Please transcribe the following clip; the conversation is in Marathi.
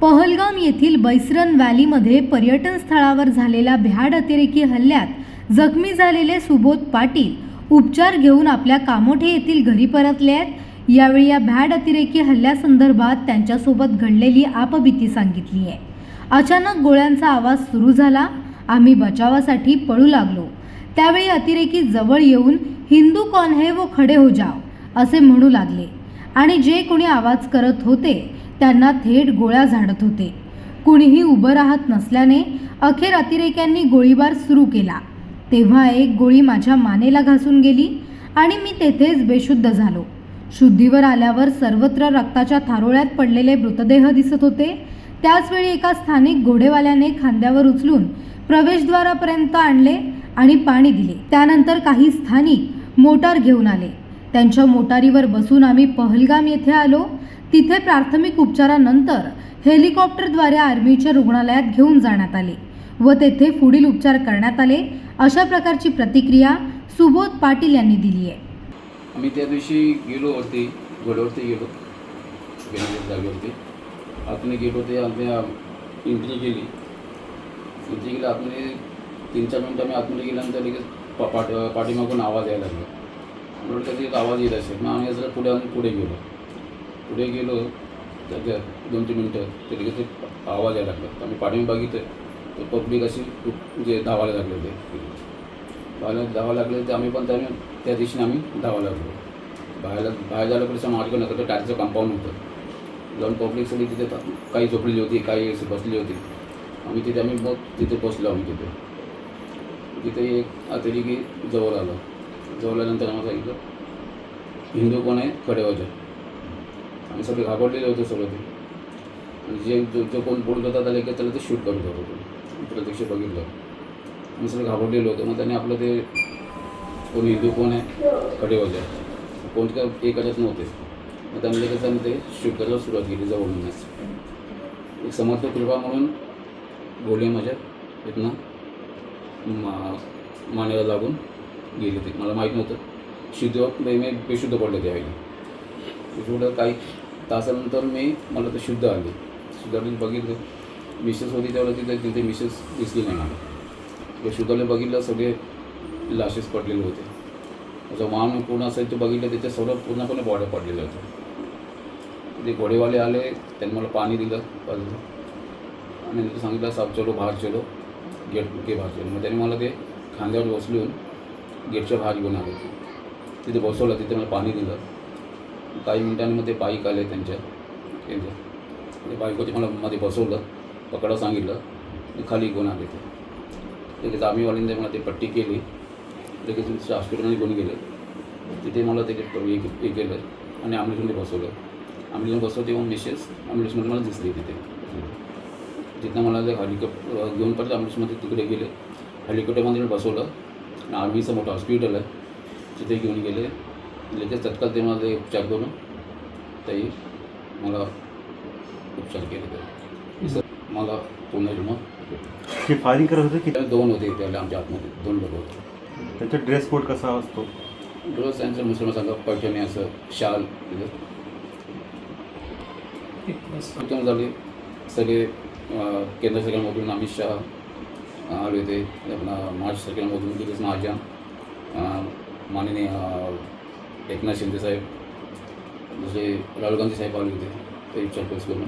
पहलगाम येथील बैसरन व्हॅलीमध्ये पर्यटन स्थळावर झालेल्या भ्याड अतिरेकी हल्ल्यात जखमी झालेले सुबोध पाटील उपचार घेऊन आपल्या कामोठे येथील घरी परतले आहेत। यावेळी या भ्याड अतिरेकी हल्ल्यासंदर्भात त्यांच्यासोबत घडलेली आपबीती सांगितली आहे। अचानक गोळ्यांचा आवाज सुरू झाला। आम्ही बचावासाठी पळू लागलो। त्यावेळी अतिरेकी जवळ येऊन हिंदू कौन है वो खडे हो जाओ असे म्हणू लागले आणि जे कोणी आवाज करत होते त्यांना थेट गोळ्या झाडत होते। कुणीही उभं राहत नसल्याने अखेर अतिरेक्यांनी गोळीबार सुरू केला। तेव्हा एक गोळी माझ्या मानेला घासून गेली आणि मी तेथेच बेशुद्ध झालो। शुद्धीवर आल्यावर सर्वत्र रक्ताच्या थारोळ्यात पडलेले मृतदेह दिसत होते। त्याचवेळी एका स्थानिक घोडेवाल्याने खांद्यावर उचलून प्रवेशद्वारापर्यंत आणले आणि पाणी दिले। त्यानंतर काही स्थानिक मोटार घेऊन आले। त्यांच्या मोटारीवर बसून आम्ही पहलगाम येथे आलो। तिथे प्राथमिक उपचारानंतर हेलिकॉप्टरद्वारे आर्मीच्या रुग्णालयात घेऊन जाण्यात आले व तेथे पुढील उपचार करण्यात आले। अशा प्रकारची प्रतिक्रिया सुबोध पाटील यांनी दिली आहे। आम्ही त्या दिवशी गेलो वरती घोड्यावरती गेलो जागेवरती आतमध्ये गेलो ते आमच्या एंट्री केली आतमध्ये 3-4 मिनटं आम्ही आतमध्ये गेल्यानंतर लगेच पाठीमागून आवाज यायला लागला। म्हणून त्याचा एक आवाज येत असेल मग आम्ही जर पुढे गेलो तर 2-3 मिनटं ते लगेच आवाज यायला लागला। आम्ही पाठीमागे बघितलं तर पब्लिक अशी म्हणजे धावायला लागले होते धावायला लागले तर आम्ही पण त्या दिवशी आम्ही धावायला लागलो। बाहेर झालं पण मार्ग नव्हतं तर टायरचं कंपाऊंड होतं जाऊन पब्लिक सगळी तिथे काही झोपलेली होती काही बसली होती। आम्ही तिथे बसलो आम्ही तिथे एक अतिरेकी जवळ आल्यानंतर आम्हाला सांगितलं हिंदू कोण आहे खडे हो जाओ। आम्ही सगळे घाबरलेले होते सगळं ते आणि जो कोण बोलत होता त्याला त्याला ते शूट करत होतो। प्रत्यक्ष बघितलं आम्ही सगळे घाबरलेलो होतो। मग त्याने आपलं ते कोण हिंदू कोण आहे खडे हो जाओ कोण काय हे करत नव्हते। मग त्यामुळे त्याच्यानं ते शूट करायला सुरुवात केली जवळूनच। एक समर्थ कृपा म्हणून गोळी माझ्या इथनं मानेला लागून गेली ते मला माहीत नव्हतं। मी बेशुद्ध पडलं त्यावेळी बेशुद्ध काही तासानंतर मला ते शुद्ध आली बघितलं मिसेस होती त्यावेळेला तिथे मिसेस दिसली नाही मला। शुद्धला बघितलं सगळे लाशेस पडलेले होते। त्याचा मान पूर्ण असेल ते बघितलं तिथे सगळं पूर्णपणे बॉड्या पडलेलं होतं। ते घोडेवाले आले त्यांनी मला पाणी दिलं आणि तिथे सांगितलं साहब चलो बाहेर चलो गेट के बाहेर चलो। मग त्यांनी मला ते खांद्यावर बसलून गेटच्या बाहेर घेऊन आले तिथे बसवलं तिथे मला पाणी दिलं। काही मिनिटांनी मग ते बाईक आले त्यांच्या ते बाईकवरती मला मध्ये बसवलं पकडा सांगितलं खाली घेऊन आले ते लगेच आर्मीवाल्यांनी मला ते पट्टी केली लगेच हॉस्पिटलमध्ये घेऊन गेले। तिथे मला ते हे केलं आणि ॲम्ब्युलन्समध्ये बसवलं तेव्हा मिसेस ॲम्ब्युलन्समध्ये मला दिसली तिथं मला ते हेलिकॉप्टर घेऊन पडलं ॲम्ब्युलन्समध्ये तिकडे गेले हेलिकॉप्टरमध्ये बसवलं आणि आर्मीचं मोठं हॉस्पिटल आहे तिथे घेऊन गेले लगेच तत्काळ ते मला ते उपचार करून ताई मला उपचार केले तर मला पूर्ण फायरिंग करत होते की 2 होते त्याला आमच्या आतमध्ये 2 लोक होते। त्यांचा ड्रेस कोड कसा असतो? ड्रेस त्यांचं मुस्लिम सांगा पैठणी असं शाल उत्तम झाले सगळे केंद्र सरकारमधून अमित शहा आले होते आपला महाराष्ट्र सरकारमधून दिलीस महाजन माननीय एकनाथ शिंदे साहेब दुसरे राहुल गांधी साहेब आले होते ते विचारपूस करून